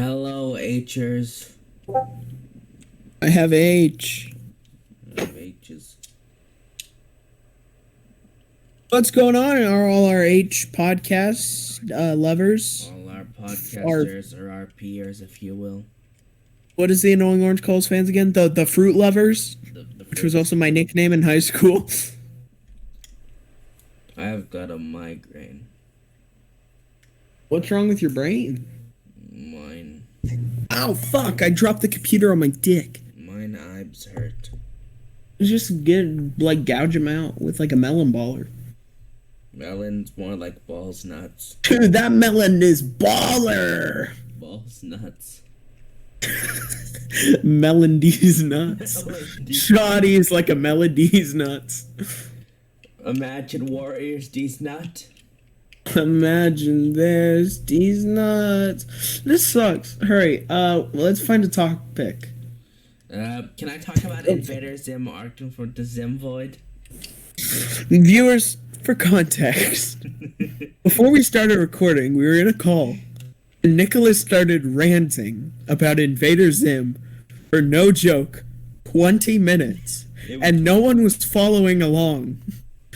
Hello, H'ers. I have H. I have H's. What's going on? Are all our H podcast lovers? All our podcasters or our peers, if you will. What is the Annoying Orange Coals fans again? The fruit lovers, which was also my nickname in high school. I've got a migraine. What's wrong with your brain? Mine. Ow, fuck! I dropped the computer on my dick. Mine eyes hurt. Just gouge them out with like a melon baller. Melon's more like balls nuts. Dude, that melon is baller! Balls nuts. Melon D's nuts. Shoddy is like a Melody's nuts. Imagine Warriors D's nut. Imagine there's D's nuts. This sucks. Hurry, let's find a topic. Can I talk about Invader Zim Arctum for the Zim Void? Viewers, for context, before we started recording, we were in a call, and Nicholas started ranting about Invader Zim for, no joke, 20 minutes, and no one was following along.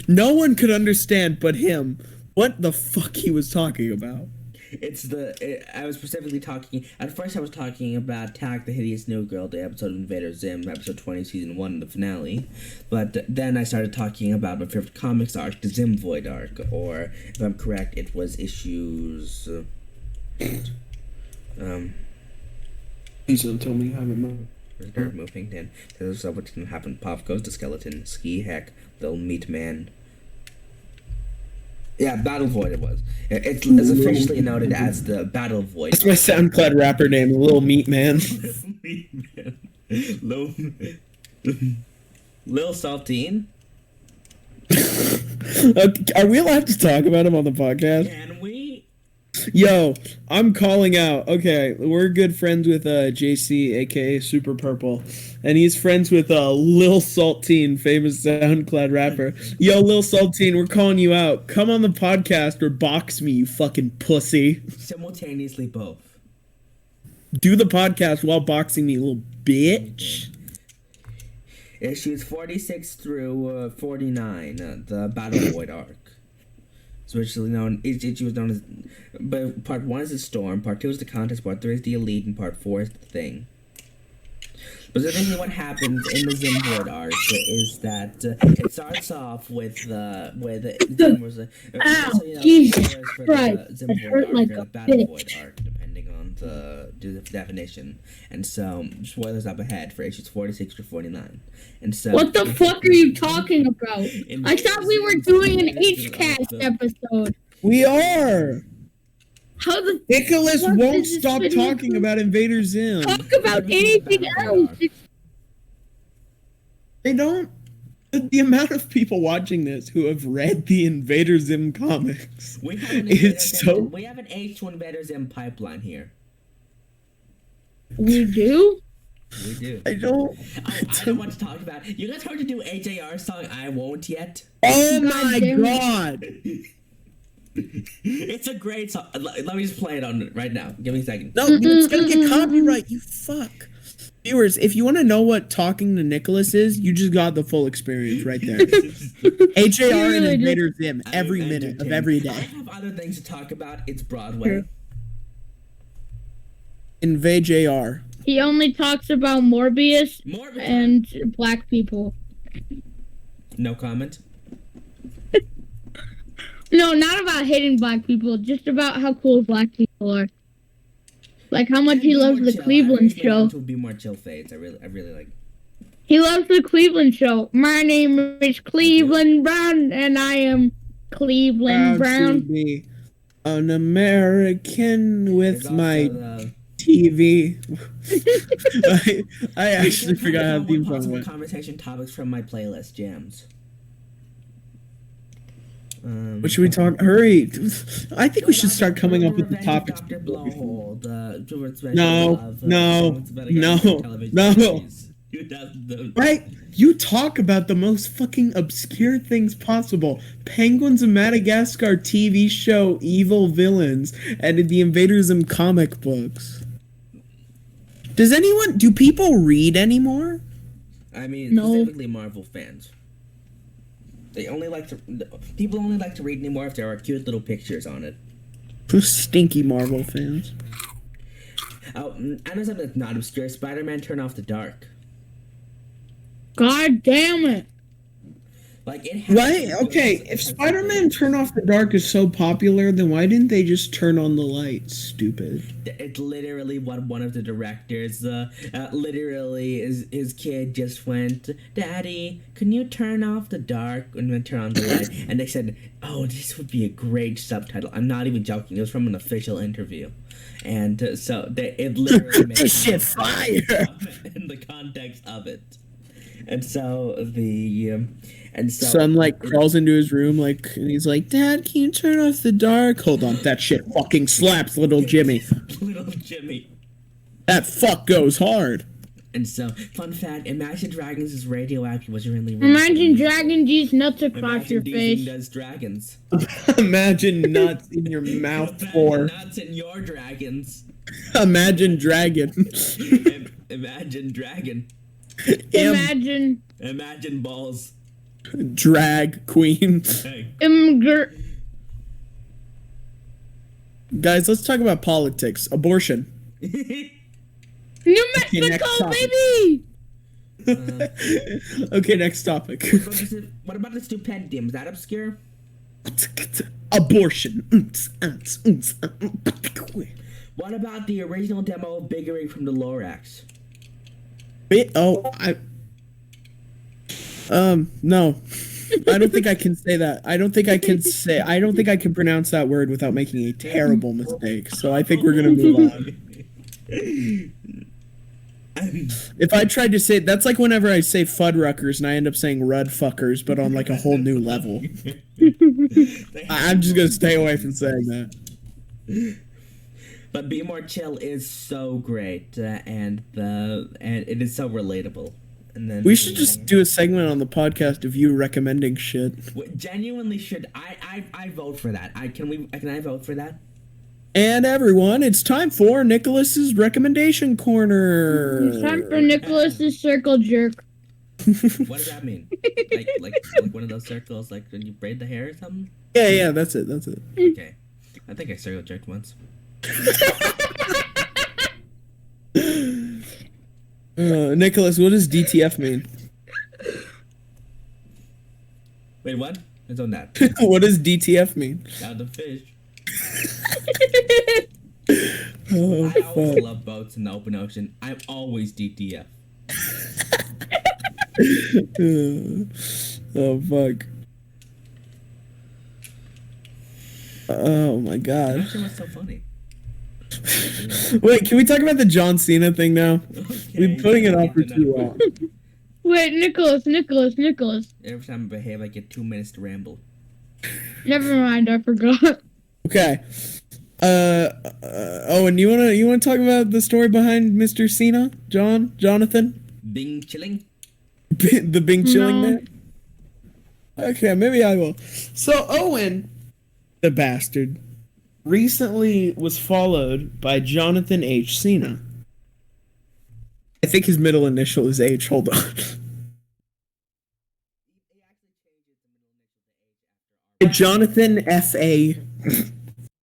No one could understand but him what the fuck he was talking about. I was specifically talking, at first I was talking about Tag the Hideous New Girl, the episode of Invader Zim, episode 20, season 1, the finale. But then I started talking about my favorite comics arc, the Zim Void arc, or, if I'm correct, it was issues... Please don't tell me how to move. Start moving, then. This is what's gonna happen. Pop goes the skeleton, ski heck, they'll meet man. Yeah, Battle Void it was. It's officially noted as the Battle Void. That's my SoundCloud rapper name, Lil Meat Man. Meat Man. Lil Saltine? Are we allowed to talk about him on the podcast? Can we? Yo, I'm calling out. Okay, we're good friends with JC, aka Super Purple, and he's friends with Lil Saltine, famous SoundCloud rapper. Yo, Lil Saltine, we're calling you out. Come on the podcast or box me, you fucking pussy. Simultaneously both. Do the podcast while boxing me, you little bitch. Issues 46 through 49, the Battle Void arc. It's originally known, it was known as, but part 1 is the Storm, part 2 is the Contest, part 3 is the Elite, and part 4 is the Thing. Specifically what happens in the Zim Void arc is that it starts off with Zim was Jesus Christ, Zim Void arc or the Battle Void arc, depending on the definition. And so, spoilers up ahead for issues 46 to 49. And so, what the fuck are you talking about? I thought we were doing an H-cast episode. We are. How the Nicholas fuck won't is this stop video talking about Invader Zim. talk about anything else? They don't. The amount of people watching this who have read the Invader Zim comics, we have an H2 Invader Zim pipeline here. We do? We do. I don't. I don't want to talk about it. You guys heard to do AJR song I Won't Yet? Oh my god! It's a great song. Let me just play it on right now. Give me a second. No, it's gonna get copyright, you fuck. Viewers, if you want to know what talking to Nicholas is, you just got the full experience right there. HAR and Invader Zim every minute of every day. I have other things to talk about. It's Broadway. Invade JR. He only talks about Morbius and black people. No comment. No, not about hating black people, just about how cool black people are. Like how much he loves the Cleveland show. Would be more chill fades. I really like. He loves the Cleveland show. My name is Cleveland Brown, and I am Cleveland Brown. To be an American with my TV. I actually forgot how theme song went. Conversation topics from my playlist jams. What should we talk? Hurry! I think we should start coming up with the topics. No. Right? You talk about the most fucking obscure things possible. Penguins of Madagascar TV show evil villains and the Invader Zim comic books. Do people read anymore? I mean, No. specifically Marvel fans. People only like to read anymore if there are cute little pictures on it. Stinky Marvel fans. Oh, I know something that's not obscure. Spider-Man Turn Off the Dark. God damn it. Like, it has... Why? Okay, if Spider-Man Turn Off the Dark is so popular, then why didn't they just turn on the lights? Stupid. It's literally what one of the directors, literally, his kid just went, Daddy, can you turn off the dark and then turn on the light? And they said, oh, this would be a great subtitle. I'm not even joking. It was from an official interview. And it literally made This shit fire! in the context of it. And so Son crawls into his room and he's like, Dad, can you turn off the dark? Hold on, that shit fucking slaps, little Jimmy. Little Jimmy. That fuck goes hard. And so, fun fact, Imagine Dragons is radioactive, was really Imagine Dragon G's nuts across your face. Does dragons. Imagine nuts in your mouth for. Nuts in your dragons. Imagine dragon. Imagine dragon. Imagine balls. Drag queen. Guys, let's talk about politics. Abortion. New Mexico, baby! Okay, next topic. What about the Stupendium? Is that obscure? Abortion. What about the original demo of Big Rig from the Lorax? No. I don't think I can say that. I don't think I can pronounce that word without making a terrible mistake. So I think we're gonna move on. If I tried to say, that's like whenever I say Fuddruckers and I end up saying Rud fuckers, but on like a whole new level. I'm just gonna stay away from saying that. But Be More Chill is so great, and it is so relatable. And then we should just do a segment on the podcast of you recommending shit. Genuinely should. I vote for that. Can I vote for that? And everyone, it's time for Nicholas's recommendation corner. It's time for Nicholas's circle jerk. What does that mean? like one of those circles, like when you braid the hair or something? Yeah, that's it. Okay. I think I circle jerked once. Nicholas, what does DTF mean? Wait, what? It's on that. What does DTF mean? Down the fish. Oh, I always fuck. love boats in the open ocean. I'm always DTF. Oh, fuck. Oh, my God. Actually, what's so funny? Wait, can we talk about the John Cena thing now? Okay, We've been putting it off for too long. Wait, Nicholas. Every time I behave, I get 2 minutes to ramble. Never mind, I forgot. Okay. Owen, you wanna talk about the story behind Mr. Cena? Jonathan? Bing chilling? The Bing Chilling No. Man? Okay, maybe I will. So Owen, the bastard, recently was followed by Jonathan H. Cena. I think his middle initial is H. Hold on. Jonathan F.A.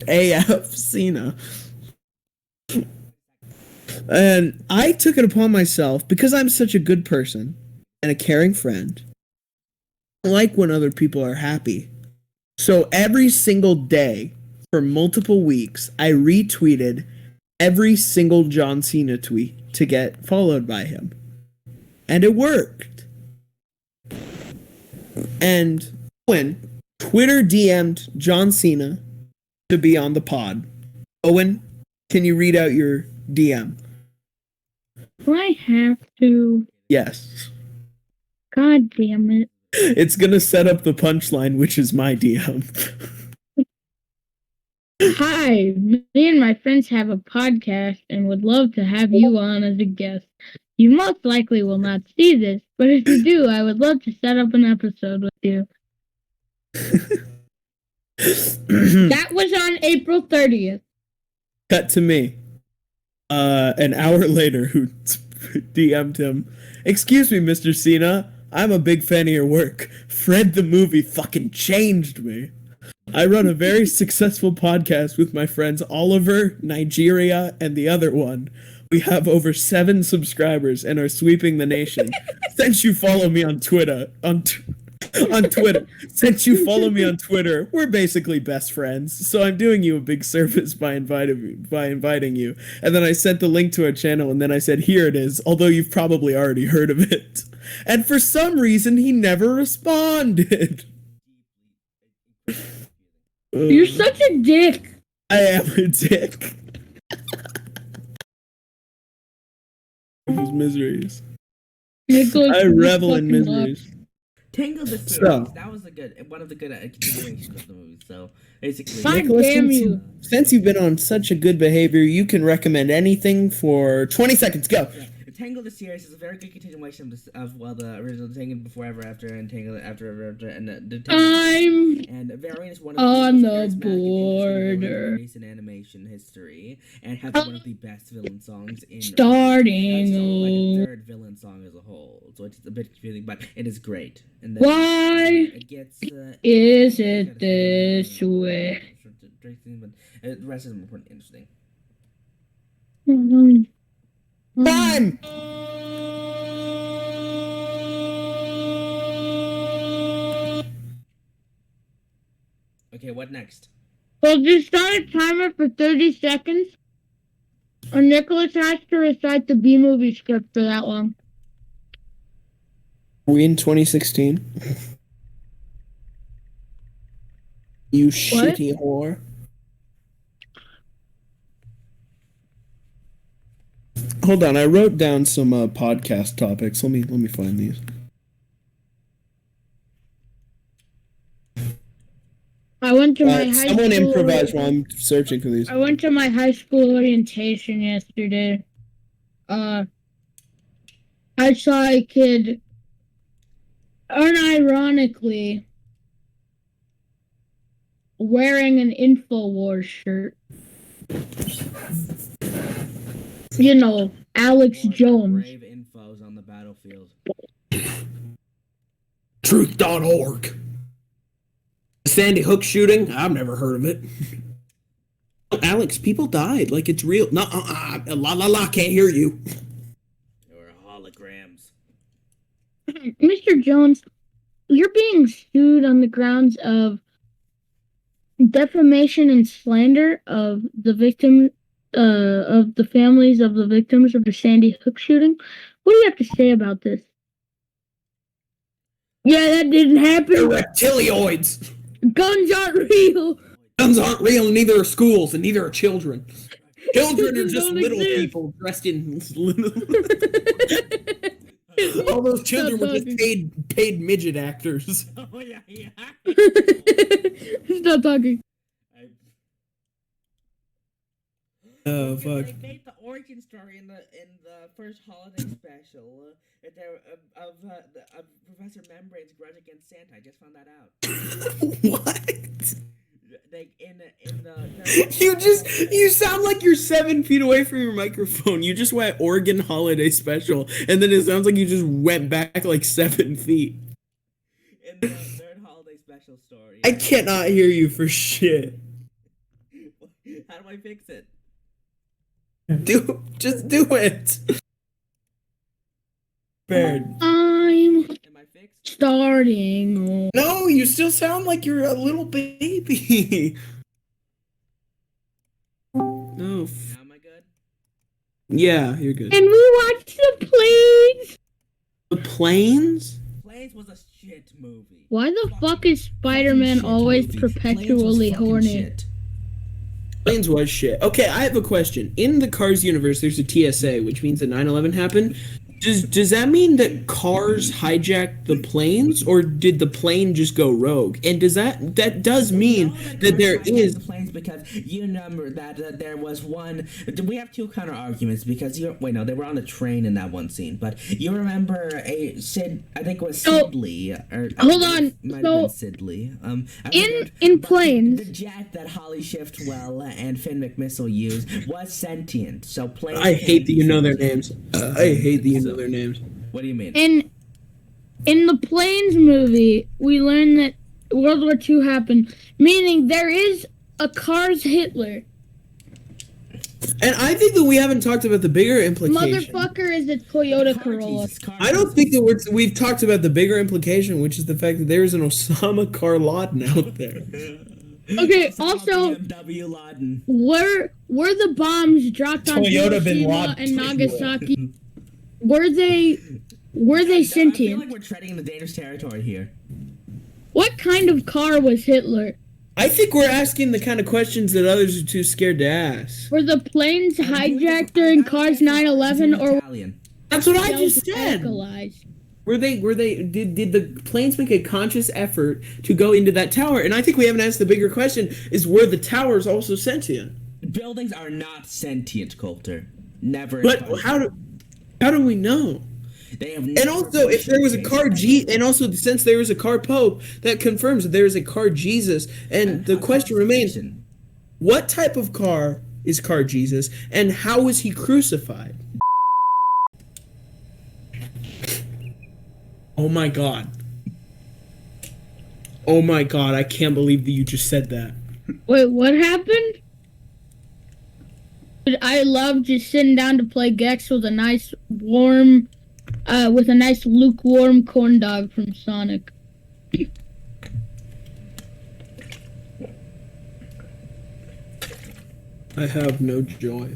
A.F. Cena. And I took it upon myself, because I'm such a good person and a caring friend, I like when other people are happy. So every single day for multiple weeks, I retweeted every single John Cena tweet to get followed by him. And it worked. And when Twitter DM'd John Cena to be on the pod. Owen, can you read out your DM? Do I have to? Yes. God damn it. It's gonna set up the punchline, which is my DM. Hi, me and my friends have a podcast and would love to have you on as a guest. You most likely will not see this, but if you do, I would love to set up an episode with you. That was on April 30th. Cut to me. an hour later who DM'd him, "Excuse me, Mr. Cena, I'm a big fan of your work. Fred the movie fucking changed me. I run a very successful podcast with my friends Oliver, Nigeria, and the other one. We have over 7 subscribers and are sweeping the nation. Since you follow me on Twitter, since you follow me on Twitter, we're basically best friends. So I'm doing you a big service by inviting you." And then I sent the link to our channel, and then I said, "Here it is, although you've probably already heard of it." And for some reason, he never responded. You're such a dick. I am a dick. His miseries. Nicholas, I you revel in fucking miseries. Tangled the series. So- That was one of the good continuations of the movie. So basically, Fine. Nicholas, damn you. since you've been on such a good behavior, you can recommend anything for 20 seconds. Go. yeah, Tangled the series is a very good continuation of the original Tangled Before Ever After and Tangled After After and the I'm and Varian is one of on the the most charismatic and interesting villains border. in recent animation history, and has one of the best villain songs in. Starting. Like a third villain song as a whole, so it's a bit confusing, but it is great. And then Why it gets is it this way? But the rest of them are pretty interesting. Time! Okay, what next? Well, just start a timer for 30 seconds. Or Nicholas has to recite the B-movie script for that long. Are we in 2016? You shitty whore. Hold on, I wrote down some podcast topics. Let me find these. I went to my high Someone school. improvise while I'm searching for these. I went to my high school orientation yesterday. I saw a kid, unironically, wearing an InfoWars shirt. You know, Alex Jones. Brave infos on the battlefield. Truth.org. Sandy Hook shooting? I've never heard of it. Alex, people died. Like, it's real. No, can't hear you. Or holograms. Mr. Jones, you're being sued on the grounds of defamation and slander of the victim, of the families of the victims of the Sandy Hook shooting. What do you have to say about this? Yeah, that didn't happen. They're reptilioids. Guns aren't real. Guns aren't real, and neither are schools, and neither are children. Children are just Don't little exist. people dressed in all those children were just paid midget actors. Oh yeah. Stop talking. Oh fuck. They made the origin story in the first holiday special of Professor Membrane's grudge against Santa. I just found that out. What? Like in the You sound like you're 7 feet away from your microphone. You just went Oregon holiday special, and then it sounds like you just went back like 7 feet. in the third holiday special story. I cannot hear you for shit. How do I fix it? Just do it. Baird. I'm Am I fixed? starting. No, you still sound like you're a little baby. No. Now am I good? Yeah, you're good. And we watched the planes. The planes? Planes was a shit movie. Why the fuck is Spider-Man Fucking shit always movie. Planes was perpetually fucking horny? shit. Planes was shit. Okay, I have a question. In the Cars universe, there's a TSA, which means that 9/11 happened. Does that mean that cars hijacked the planes, or did the plane just go rogue? And does that does mean that there is? The planes, because you remember that there was one. We have two counter arguments because they were on a train in that one scene. But you remember Sid? I think it was Sidley. Hold on. Might have been Sidley. In planes, the jet that Holly Shiftwell and Finn McMissile used was sentient. So planes. I hate that you know their names. I hate that you know their names. What do you mean? In the Planes movie, we learn that World War II happened, meaning there is a Cars Hitler. And I think that we haven't talked about the bigger implication. Motherfucker is a Toyota Corolla. I don't think that we've talked about the bigger implication, which is the fact that there is an Osama Carladen out there. Okay, also, were the bombs dropped on Hiroshima and Nagasaki? Were they sentient? I feel like we're treading into dangerous territory here. What kind of car was Hitler? I think we're asking the kind of questions that others are too scared to ask. Were the planes hijacked during Cars 9/11, or Italian? That's what I just said. Localized? Did the planes make a conscious effort to go into that tower? And I think we haven't asked the bigger question: is were the towers also sentient? Buildings are not sentient, Colter. Never. But how do we know? They have. And also, if there was a car and also since there is a car Pope, that confirms that there is a car Jesus. And the question remains: what type of car is car Jesus, and how was he crucified? Oh my god. Oh my god, I can't believe that you just said that. Wait, what happened? I love just sitting down to play Gex with a nice lukewarm corn dog from Sonic. I have no joy.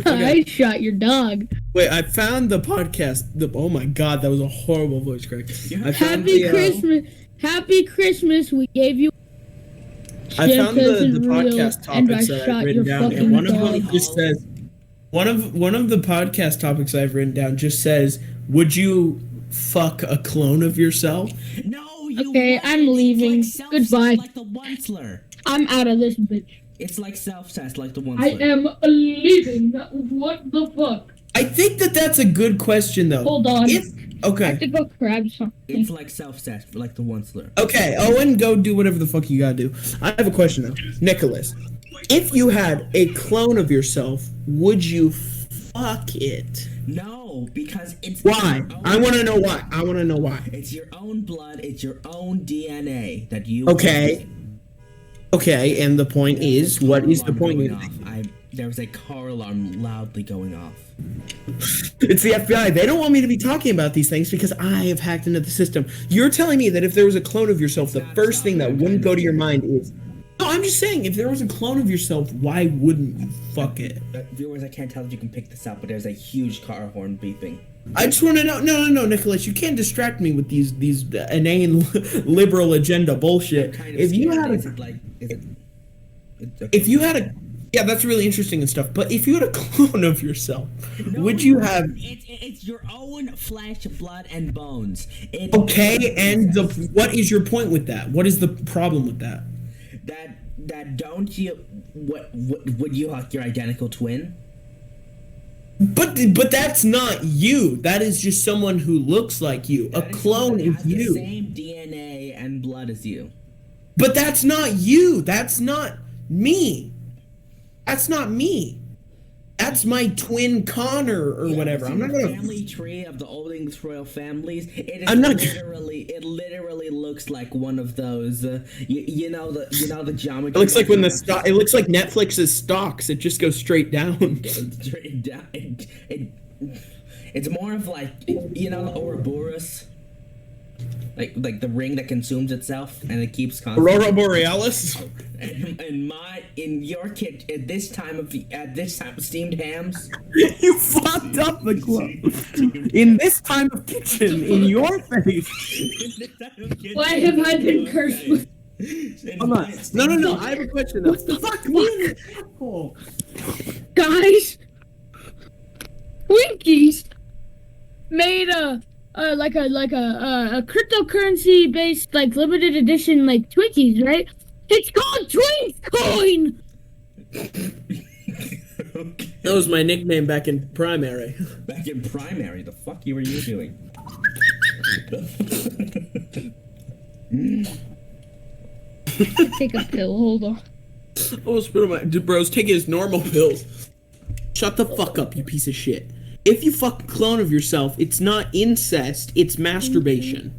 I shot your dog. Wait, I found the podcast. Oh my god, that was a horrible voice crack. Happy Christmas. Happy Christmas. We gave you. I found the podcast topics that I've written down, and one of them just says, one of the podcast topics I've written down just says, "Would you fuck a clone of yourself?" No, you. Okay, I'm leaving. Goodbye. Like the Onceler. I'm out of this bitch. It's like self-cessed, like the Onceler. I am leaving. What the fuck? I think that that's a good question, though. Hold on. Okay. I have to go grab something. It's like self-cessed, like the Onceler. Okay, Owen, go do whatever the fuck you gotta do. I have a question, though. Nicholas, if you had a clone of yourself, would you fuck it? No, because it's... Why? I want to know why. I want to know why. It's your own blood, it's your own DNA that you... Okay. Okay, and the point is, what is the point? There was a car alarm loudly going off. It's the FBI. They don't want me to be talking about these things because I have hacked into the system. You're telling me that if there was a clone of yourself, the first thing that wouldn't go to your mind is... No, I'm just saying, if there was a clone of yourself, why wouldn't you fuck it? Viewers, I can't tell if you can pick this up, but there's a huge car horn beeping. I just want to know... No, Nicholas, you can't distract me with these inane liberal agenda bullshit. If you had a... Yeah, that's really interesting and stuff. But if you had a clone of yourself, would you have... It's your own flesh, blood, and bones. Okay, and what is your point with that? What is the problem with that? That don't you... Would you like your identical twin? But that's not you. That is just someone who looks like you. A clone is you. The same DNA and blood as you. But that's not you. That's not me. That's not me. That's my twin Connor or whatever. I'm not gonna... family tree of the old English royal families. It literally looks like one of those. You know the geometry. It looks like when it looks like Netflix's stocks. It just goes straight down. Straight down. It's more of like the Ouroboros. Like the ring that consumes itself and it keeps constantly. Aurora Borealis. In your kit at this time of steamed hams. You fucked up the club. In this time of kitchen, in your face. Why have I been cursed with? Hold on. No. I have a question though. Fuck me in the asshole. Guys, Twinkies made a cryptocurrency based like limited edition like Twinkies, right? It's called Twincoin. Okay. That was my nickname back in primary. Back in primary, the fuck were you doing? Take a pill. Hold on. Oh, spit on my bros. Take his normal pills. Shut the fuck up, you piece of shit. If you fuck a clone of yourself, it's not incest, it's masturbation.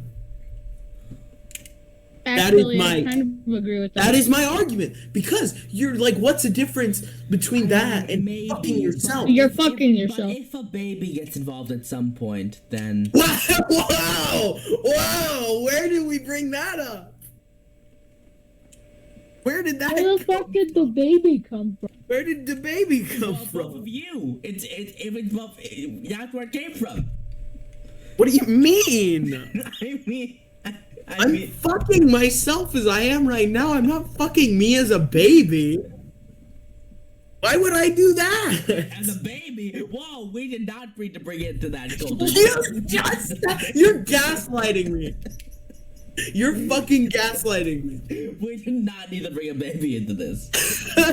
Actually, my- I kind of agree with that. That is my argument. Because you're like, what's the difference between that and Maybe, fucking yourself? You're fucking yourself. But if a baby gets involved at some point, then Wow! Where did we bring that up? Where did that Where the fuck did the baby come from? Where did the baby come both from? of you. That's where it came from. What do you mean? I mean, I'm fucking myself as I am right now. I'm not fucking me as a baby. Why would I do that? as a baby. Whoa, we did not need to bring it to that. Colter. You're gaslighting me. You're fucking gaslighting me. We did not need to bring a baby into this.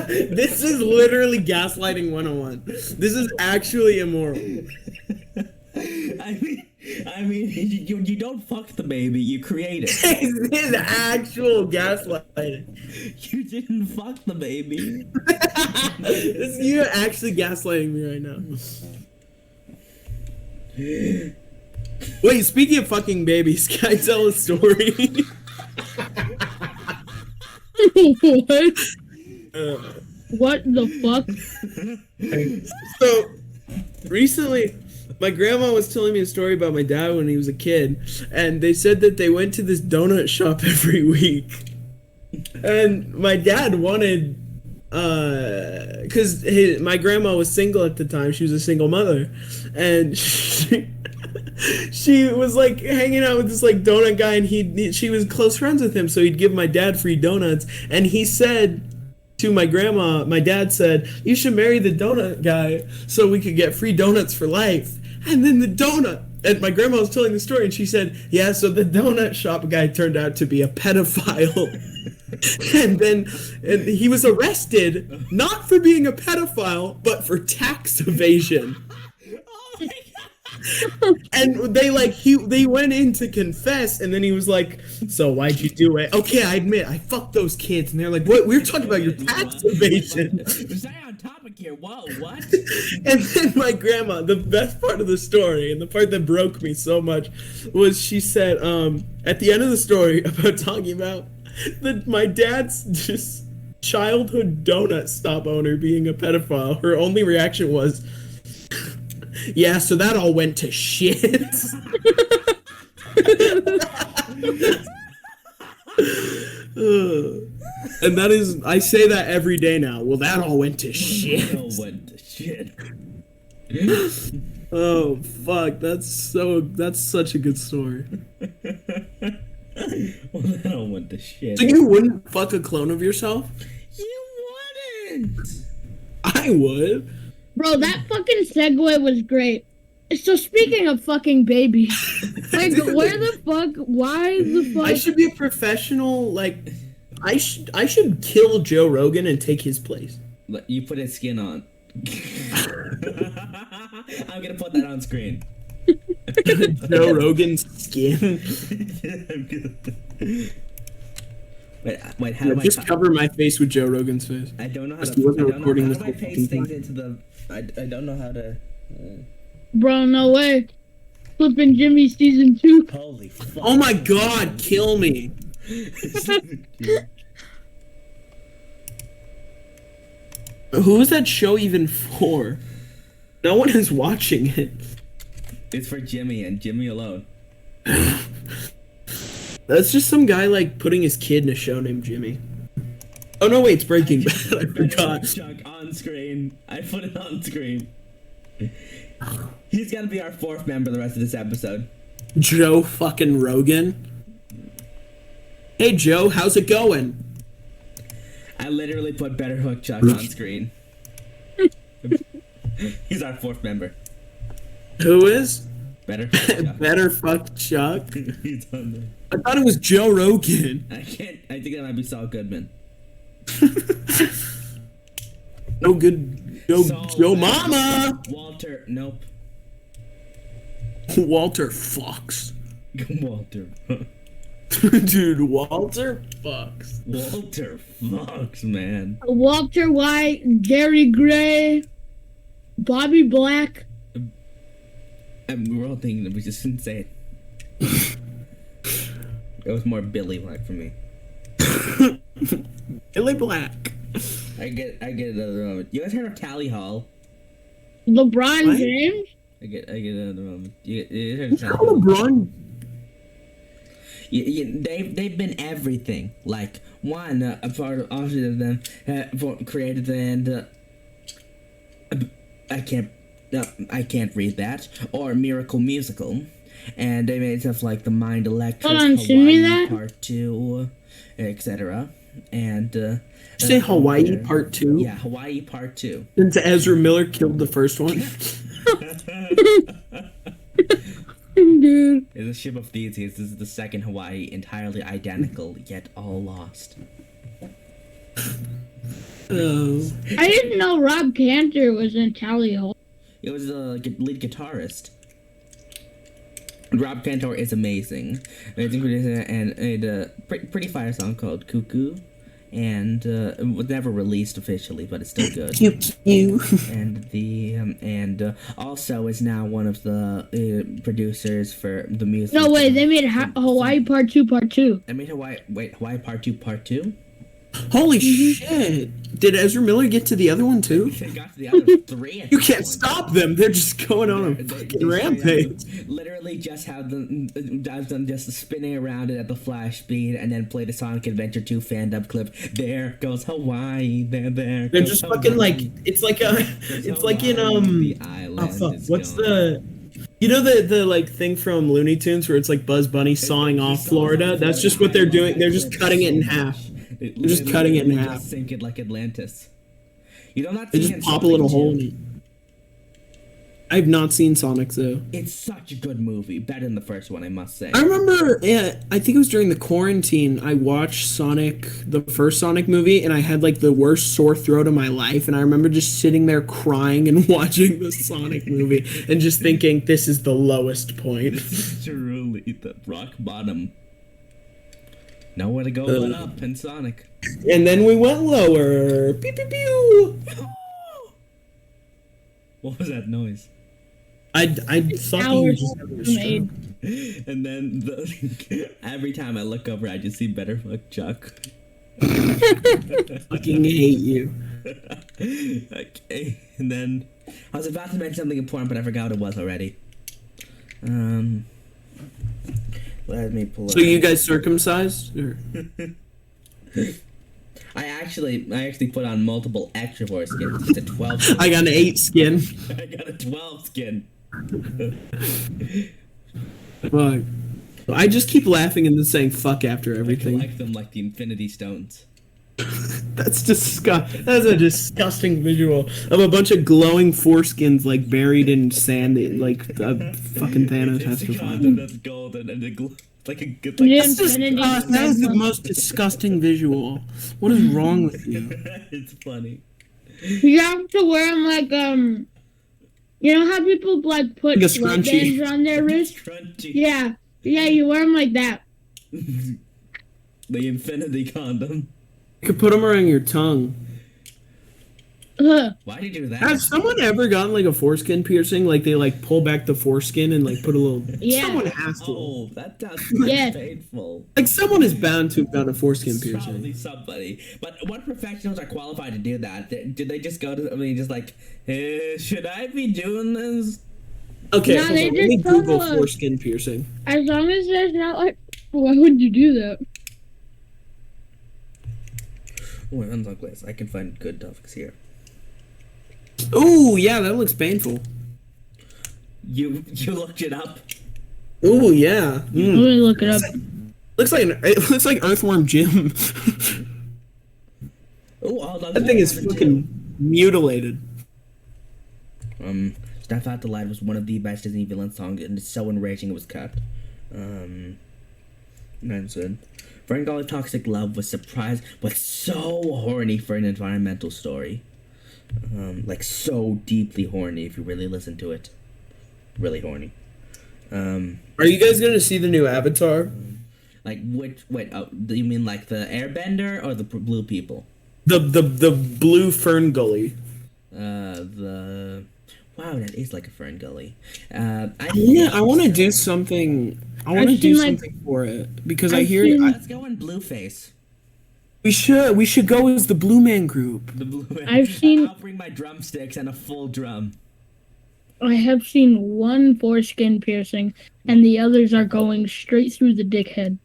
This is literally gaslighting 101. This is actually immoral. I mean, you don't fuck the baby, you create it. This is actual gaslighting. You didn't fuck the baby. You're actually gaslighting me right now. Wait, speaking of fucking babies, can I tell a story? What? What the fuck? So, recently, my grandma was telling me a story about my dad when he was a kid, and they said that they went to this donut shop every week. And my dad wanted, because my grandma was single at the time, she was a single mother, and she was like hanging out with this like donut guy, and she was close friends with him, so he'd give my dad free donuts, and he said to my grandma, my dad said, you should marry the donut guy so we could get free donuts for life. And then and my grandma was telling the story, and she said, yeah, so the donut shop guy turned out to be a pedophile. and he was arrested, not for being a pedophile, but for tax evasion. Oh my god. And they went in to confess, and then he was like, so why'd you do it? Okay, I admit, I fucked those kids. And they're like, what? We were talking about your tax evasion. Stay on topic here. Whoa, what? And then my grandma, the best part of the story, and the part that broke me so much, was she said, at the end of the story, about talking about my dad's just childhood donut stop owner being a pedophile, her only reaction was, yeah, so that all went to shit. And that is, I say that every day now. Well, that all went to shit. That all went to shit. Oh, fuck. That's such a good story. Well, that all went to shit. So you wouldn't fuck a clone of yourself? You wouldn't. I would. Bro, that fucking segue was great. So speaking of fucking babies, like where the fuck? Why the fuck? I should be a professional. Like, I should kill Joe Rogan and take his place. You put his skin on. I'm gonna put that on screen. Joe Rogan's skin. Wait, how do I just cover my face with Joe Rogan's face? I don't know how He to. wasn't I don't know recording how this do I whole paste fucking things time. into the. I don't know how to. Bro, no way. Flipping Jimmy season 2. Holy fuck! Oh my god, kill me. Who is that show even for? No one is watching it. It's for Jimmy and Jimmy alone. That's just some guy like putting his kid in a show named Jimmy. Oh no, wait, it's Breaking Bad. I forgot. Chuck on screen. I put it on screen. He's gonna be our 4th member the rest of this episode. Joe fucking Rogan. Hey Joe, how's it going? I literally put Better Hook Chuck on screen. He's our 4th member. Who is? Better. Better fuck Chuck. He's on there. I thought it was Joe Rogan. I can't. I think that might be Saul Goodman. No good. Joe Mama. Walter. Nope. Walter fucks. Walter. Dude, Walter fucks. Walter fucks, man. Walter White, Gary Gray, Bobby Black. We're all thinking that we just didn't say it. It was more Billy Black for me. Billy Black. I get another moment. You guys heard of Tally Hall? LeBron What? James. I get another moment. You heard of Tally How Hall? LeBron? They've been everything. Like one, a part of obviously of them created and I can't read that, or Miracle Musical, and they made stuff like The Mind Electric, Hold on, send me Hawaii that. Part 2, etc. And Say Hawaii Part 2? Yeah, Hawaii Part 2. Since Ezra Miller killed the first one. Dude. It's a ship of deities. This is the second Hawaii, entirely identical, yet all lost. Oh. I didn't know Rob Cantor was in Tally Hall. It was the lead guitarist. Rob Cantor is amazing. Amazing producer, and made a pretty fire song called Cuckoo. And it was never released officially, but it's still good. You. And also is now one of the producers for the music. No way, they made Hawaii Part 2 Part 2. I made Hawaii Part 2 Part 2? Holy shit. Did Ezra Miller get to the other one too? They got to the other 3 at You this can't point. stop them. They're just going on a They fucking rampage. literally just have them just spinning around it at the flash speed, and then play the Sonic Adventure 2 fan-dub clip. There goes Hawaii. There They're goes just Hawaii. fucking like it's like in The island oh fuck, is what's gone. the you know the like thing from Looney Tunes where it's like Buzz Bunny sawing off Florida? That's just what they're doing. They're just cutting it in half. They're just cutting it in half. Just sink it like Atlantis. You don't not They see just it in pop a Sonic little 2. hole in it. I've not seen Sonic though. It's such a good movie, better than the first one, I must say. I remember, yeah, I think it was during the quarantine, I watched Sonic, the first Sonic movie, and I had like the worst sore throat of my life, and I remember just sitting there crying and watching the Sonic movie, and just thinking, this is the lowest point. Truly the rock bottom. Nowhere to go but up in Sonic. And then we went lower. Pew, pew, pew. What was that noise? I thought you were just having a stroke. And then every time I look over, I just see Better Fuck Chuck. Fucking hate you. Okay, and then I was about to mention something important, but I forgot what it was already. Let me pull up. So you guys circumcised? Or? I actually put on multiple extra foreskins. It's a 12 skin. I got an 8 skin. I got a 12 skin. Fuck. I just keep laughing and then saying fuck after I everything. collect them like the Infinity Stones. That's That's a disgusting visual of a bunch of glowing foreskins like buried in sand that like fucking Thanos has It's to a find. condom that's golden and it like a good Yeah. That's just, that is the most disgusting visual. What is wrong with you? It's funny. You have to wear them like you know how people like put Like a sweatbands scrunchie. on their wrist? Crunchy. Yeah, you wear them like that. The Infinity condom. You could put them around your tongue. Ugh. Why did you do that? Has someone ever gotten like a foreskin piercing? Like they like pull back the foreskin and like put a little. Yeah. Someone has to. Oh, that sounds Yes. painful. Like someone is bound to have done a foreskin piercing. Probably somebody. But what professionals are qualified to do that? Did they just go to, just like, should I be doing this? Okay, No, hold they on, let me just told Google us. foreskin piercing. As long as there's not like, why would you do that? Oh, unlock this. I can find good topics here. Ooh, yeah, that looks painful. You looked it up? Ooh, yeah. Let me look it up. It looks like Earthworm Jim. Oh, hold on. That thing is fucking mutilated. Step Out the Light was one of the best Disney villain songs, and it's so enraging it was cut. Mentioned. Ferngully Toxic Love was so horny for an environmental story. Like so deeply horny if you really listen to it. Really horny. Are you guys gonna see the new Avatar? Like do you mean like the Airbender or the blue people? The blue Fern Gully. Wow, that is like a Fern Gully. I want to do something. I want to do something for it because I hear. Let's go in Blueface. We should go as the Blue Man Group. The Blue Man. I'll bring my drumsticks and a full drum. I have seen one foreskin piercing, and the others are going straight through the dickhead.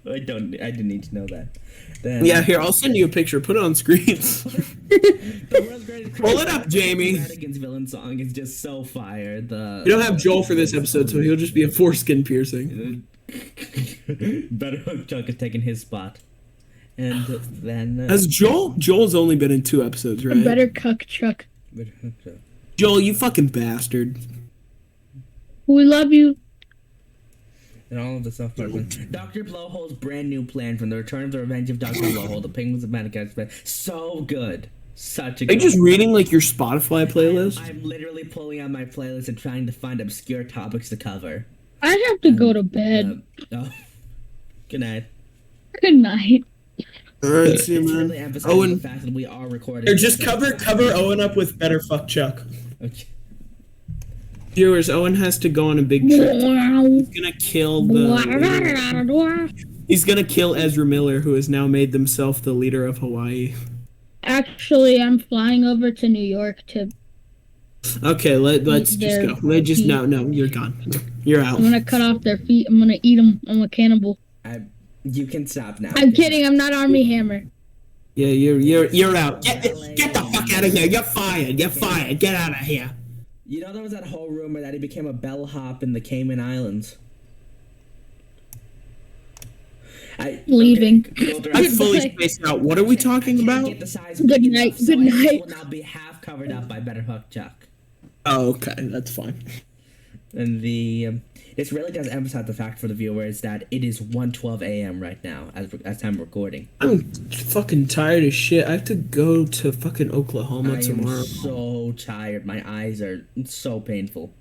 I didn't need to know that. Then, yeah, here, I'll send you a picture. Put it on screens. Pull it up, Jamie. Madigan's villain song is just so fire. We don't have Joel for this episode, so he'll just be a foreskin piercing. Better Hook Chuck is taking his spot. And then... Has Joel's only been in 2 episodes, right? Better Cuck Chuck. Joel, you fucking bastard. We love you. And all of the stuff. Dr. Blowhole's brand new plan from the Return of the Revenge of Dr. Blowhole, the Penguins of Madagascar. So good. Such a good. Are you just reading like your Spotify playlist? I'm literally pulling out my playlist and trying to find obscure topics to cover. I have to go to bed. Good night. Good night. Alright, see you, man. Really Owen, the fact that we are recording. Here, just cover Owen up with Better Fuck Chuck. Okay. Viewers, Owen has to go on a big trip. He's gonna kill He's gonna kill Ezra Miller, who has now made himself the leader of Hawaii. Actually, I'm flying over to New York to... Okay, let's just go. No, you're gone. You're out. I'm gonna cut off their feet. I'm gonna eat them. I'm a cannibal. You can stop now. I'm kidding. I'm not Army Hammer. Yeah, you're out. Get the fuck out of here. You're fired. You're fired. Get out of here. You know, there was that whole rumor that he became a bellhop in the Cayman Islands. Leaving. Okay, I fully spaced out. What are we talking about? Good night. Good night. Will now be half covered up by Better Hook Chuck. Oh, okay, that's fine. And this really does emphasize the fact for the viewers that it is 1:12 a.m. right now as I'm recording. I'm fucking tired as shit. I have to go to fucking Oklahoma tomorrow. I'm so tired. My eyes are so painful.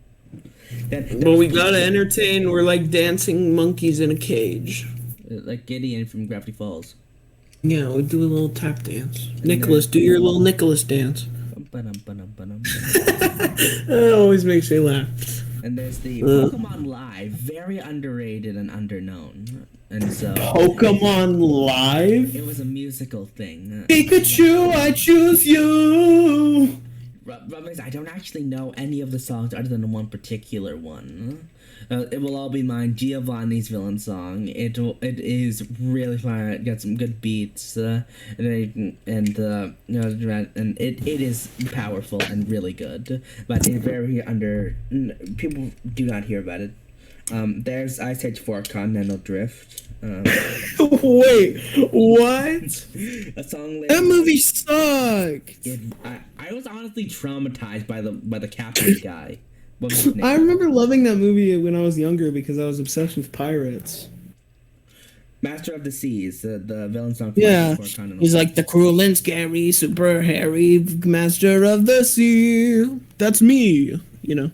Well, we gotta entertain. We're like dancing monkeys in a cage. Like Gideon from Gravity Falls. Yeah, we do a little tap dance. Nicholas, do your little Nicholas dance. It always makes me laugh. And there's the Pokemon Live, very underrated and underknown. And so Pokemon Live? It was a musical thing. Pikachu, I choose you. I don't actually know any of the songs other than one particular one. It will all be mine. Giovanni's villain song. It is really fun. It got some good beats, and it is powerful and really good. But it's very people do not hear about it. There's Ice Age 4 Continental Drift. Wait, what? A song. That movie sucked. I was honestly traumatized by the captain guy. I remember loving that movie when I was younger because I was obsessed with pirates. Master of the Seas, the villain song. Yeah, he's like the cruel and scary, super hairy master of the sea. That's me, you know.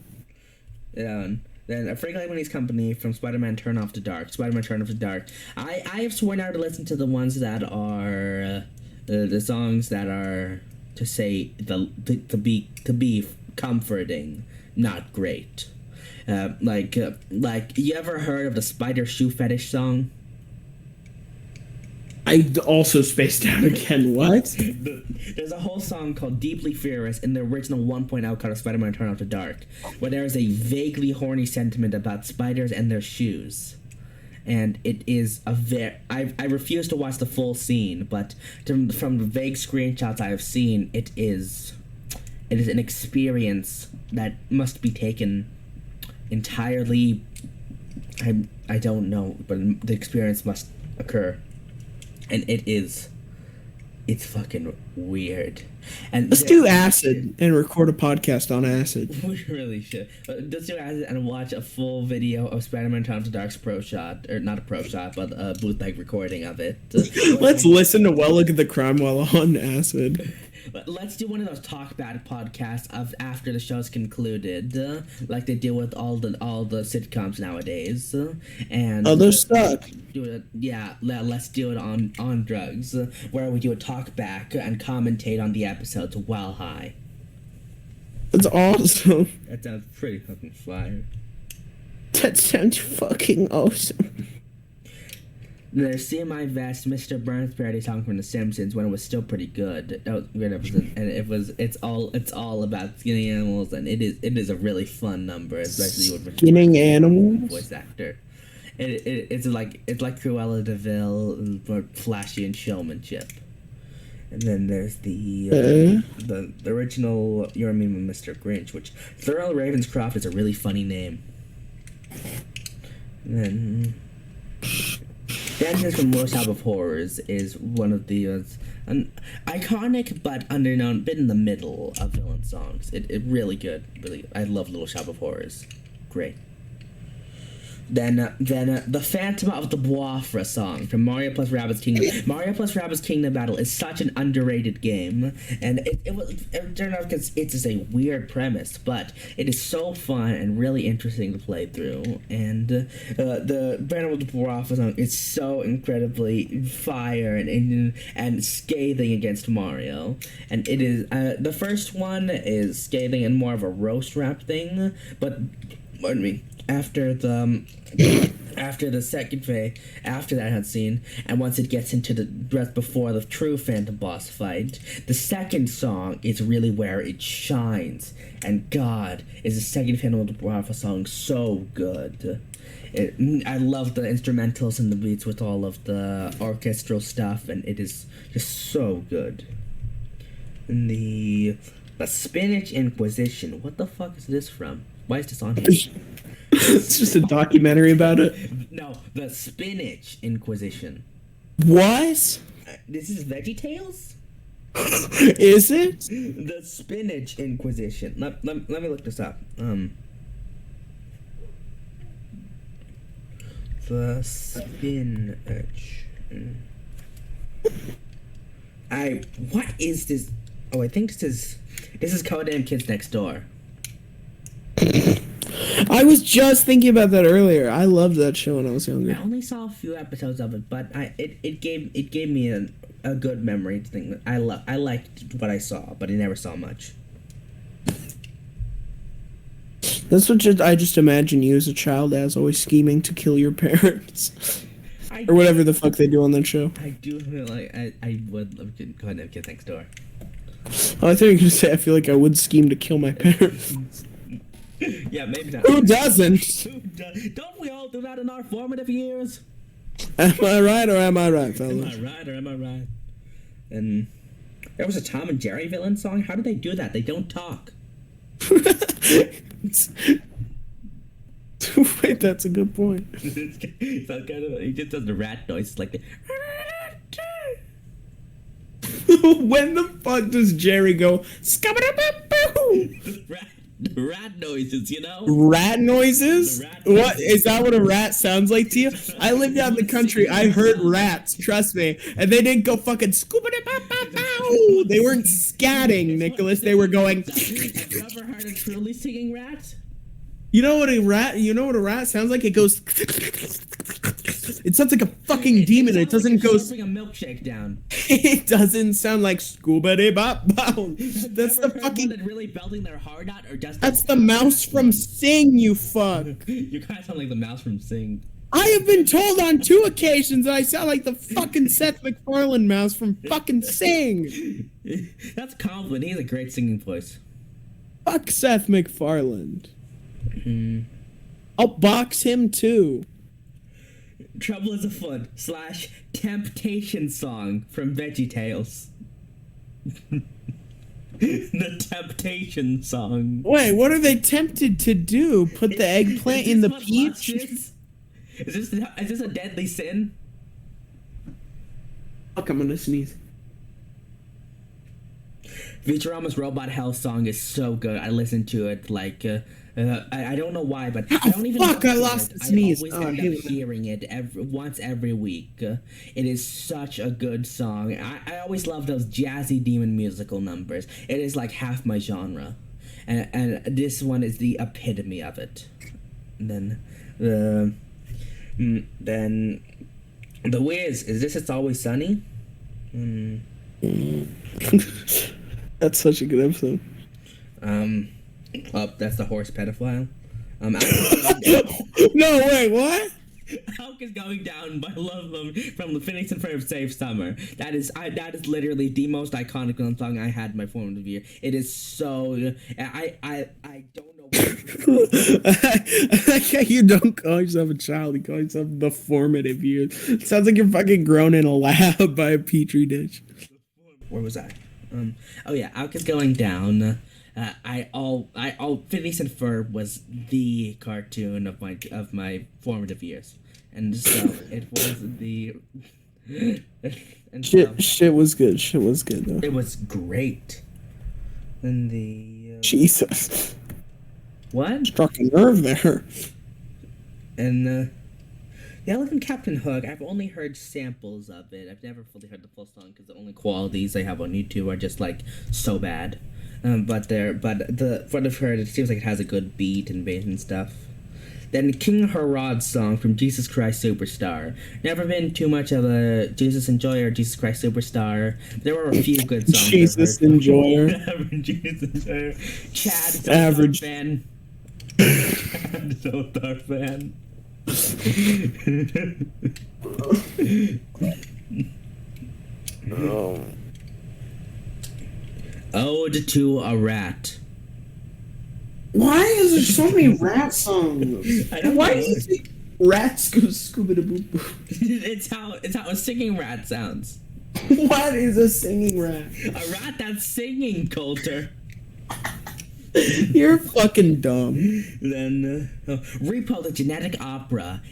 Then A Freak Like Money's Company from Spider-Man Turn Off the Dark. Spider-Man Turn Off the Dark. I have sworn out to listen to the ones that are the songs that are to say to be comforting. Not great. Like you ever heard of the Spider Shoe Fetish song? I also spaced out again. What? There's a whole song called Deeply Furious in the original 1.0 cut of Spider-Man Turn Off the Dark, where there is a vaguely horny sentiment about spiders and their shoes. And it is I refuse to watch the full scene, but from the vague screenshots I have seen, it is an experience that must be taken entirely. I don't know, but the experience must occur, and it is It's fucking weird. And Let's do acid and record a podcast on acid. We really should. Let's do acid and watch a full video of Spider-Man Tom to Dark's pro shot, or not a pro shot, but a bootleg recording of it. Let's listen to Well Look at the Crime while on acid. Let's do one of those talk bad podcasts of after the show's concluded, like they do with all the sitcoms nowadays. And Other stuff. Do it, yeah. Let's do it on drugs, where we do a talk back and commentate on the episodes while high. That's awesome. That sounds pretty fucking fire. That sounds fucking awesome. The See My Vest, Mr. Burns parody song from The Simpsons when it was still pretty good. That was a good episode, and it's all about skinning animals, and it is a really fun number, especially with Skinning animals. Voice actor. It's like Cruella de Vil, but flashy and showmanship. And then there's the original You're a Meme with Mr. Grinch, which Thurl Ravenscroft is a really funny name. And then Dances from World Shop of Horrors is one of the an iconic but underknown, bit in the middle of villain songs. It really good. Really, I love Little Shop of Horrors. Great. Then the Phantom of the Boafra song from Mario plus Rabbids Kingdom. Mario plus Rabbids Kingdom Battle is such an underrated game, and it turned out because it's just a weird premise, but it is so fun and really interesting to play through. And the Phantom of the Boafra song is so incredibly fire and scathing against Mario, and it is the first one is scathing and more of a roast rap thing, but pardon me. After the second phase, after that cutscene, and once it gets into the breath before the true Phantom boss fight, the second song is really where it shines. And God, is the second Phantom of the Boafra song so good. I love the instrumentals and the beats with all of the orchestral stuff, and it is just so good. And the Spinach Inquisition. What the fuck is this from? Why is this on here? It's just a documentary about it. No, the Spinach Inquisition. What? This is VeggieTales? Is it? The Spinach Inquisition. Let me look this up. The Spinach. What is this? Oh, I think this is Codename Kids Next Door. I was just thinking about that earlier. I loved that show when I was younger. I only saw a few episodes of it, but it gave me a good memory to think that I liked what I saw, but I never saw much. That's what I just imagine you as a child as always scheming to kill your parents. Or whatever the fuck they do on that show. I do feel like I would love to go ahead and Kids Next Door. Oh, I thought you were gonna say I feel like I would scheme to kill my parents. Yeah, maybe not. Who doesn't? Don't we all do that in our formative years? Am I right or am I right, fellas? Am I right or am I right? And there was a Tom and Jerry villain song. How do they do that? They don't talk. Wait, that's a good point. So kind of, he just does the rat noise like the. When the fuck does Jerry go? Rat noises, you know? Rat noises? What is that? What a rat sounds like to you? I lived out in the country. I heard rats. Trust me, and they didn't go fucking scoopity pow pow pow. They weren't scatting, Nicholas. They were going. Have you ever heard a truly singing rat? You know what a rat sounds like? It goes. It sounds like a fucking demon. It doesn't go. Slurping a milkshake down. It doesn't sound like scuba de bop bow. That's the fucking. Really belting their heart out, or just. That's the mouse from Sing, you fuck. You kind of sound like the mouse from Sing. I have been told on 2 occasions that I sound like the fucking Seth MacFarlane mouse from fucking Sing. That's a compliment. He has a great singing voice. Fuck Seth MacFarlane. Mm-hmm. I'll box him too. Trouble is afoot / Temptation song from VeggieTales. The Temptation song. Wait, what are they tempted to do? Put the eggplant in the peach? Is this a deadly sin? Fuck, I'm gonna sneeze. Futurama's Robot Hell song is so good. I listen to it like I don't know why, but I don't even. Fuck! I listen to lost it. the sneeze. I Oh, always I end hate up hearing it once every week. It is such a good song. I always love those jazzy demon musical numbers. It is like half my genre, and this one is the epitome of it. And then the Wiz, is this It's Always Sunny? That's such a good episode. Oh, that's the horse pedophile. No, wait, what? Elk is going down by Love Them from the Phoenix and Ferb Safe Summer. That is literally the most iconic song I had in my formative year. It is so I don't know I like how you don't call yourself a child, you call yourself the formative years. It sounds like you're fucking grown in a lab by a petri dish. Where was I? Oh yeah, Elk is going down. Phineas and Ferb was the cartoon of my formative years, and so it was the. And Shit was good. Shit was good though. It was great. And the Jesus. What? Struck a nerve there. And yeah, like in Captain Hook, I've only heard samples of it. I've never fully heard the full song because the only qualities I have on YouTube are just like so bad. But what I've heard, it seems like it has a good beat and bass and stuff. Then King Herod's song from Jesus Christ Superstar. Never been too much of a Jesus enjoyer, Jesus Christ Superstar. There were a few good songs. Jesus enjoyer. Jesus enjoyer. Chad, Average fan. Chad, Zothar fan. Oh. Ode to a Rat. Why is there so many rat songs? I don't Why know. is it rats go scuba da boop boop? It's how a singing rat sounds. What is a singing rat? A rat that's singing, Colter. You're fucking dumb. Then Repo, the Genetic Opera.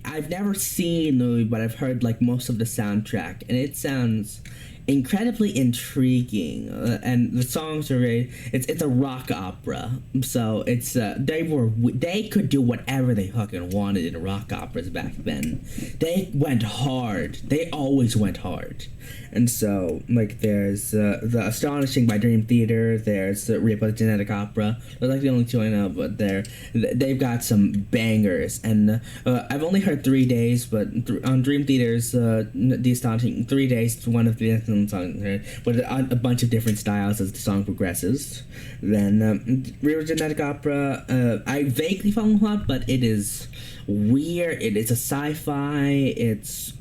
I've never seen the movie, but I've heard like most of the soundtrack, and it sounds incredibly intriguing, and the songs are very. It's a rock opera, so it's they could do whatever they fucking wanted in rock operas back then. They went hard. They always went hard, and so like there's the Astonishing by Dream Theater. There's the Repo Genetic Opera. They're like the only two I know, but they've got some bangers, and I've only heard 3 days, but on Dream Theater's the Astonishing 3 days, one of the song, with a bunch of different styles as the song progresses. Then Real Genetic Opera, I vaguely follow a lot, but it is weird. It's a sci-fi. It's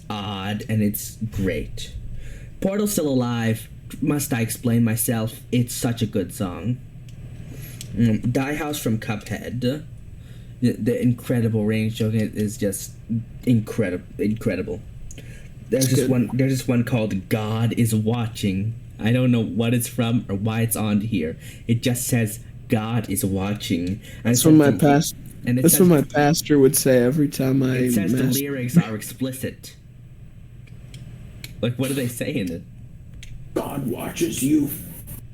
odd and it's great. Portal's Still Alive. Must I explain myself? It's such a good song. Die House from Cuphead. The incredible range of it is just incredible. There's just one called God is Watching. I don't know what it's from or why it's on here. It just says God is watching. That's what my That's what my pastor would say every time I. It says the lyrics are explicit. Like, what do they say in it? God watches you.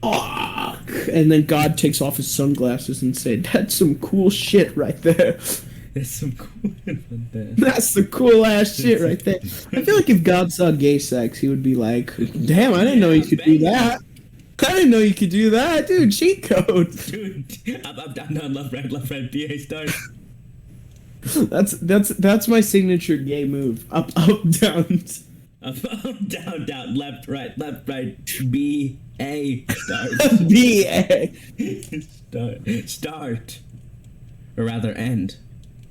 Fuck. And then God takes off his sunglasses and say, "That's some cool shit right there." There's some cool shit right there. That's the cool ass shit right there. I feel like if God saw gay sex, he would be like, "Damn, I didn't know you could do that. I didn't know you could do that, dude. Cheat code." Dude, up, down, left, right, PA start. That's my signature gay move. Up, down. Up, down, left, right, B, A, start. B, A. Start. Or rather, end.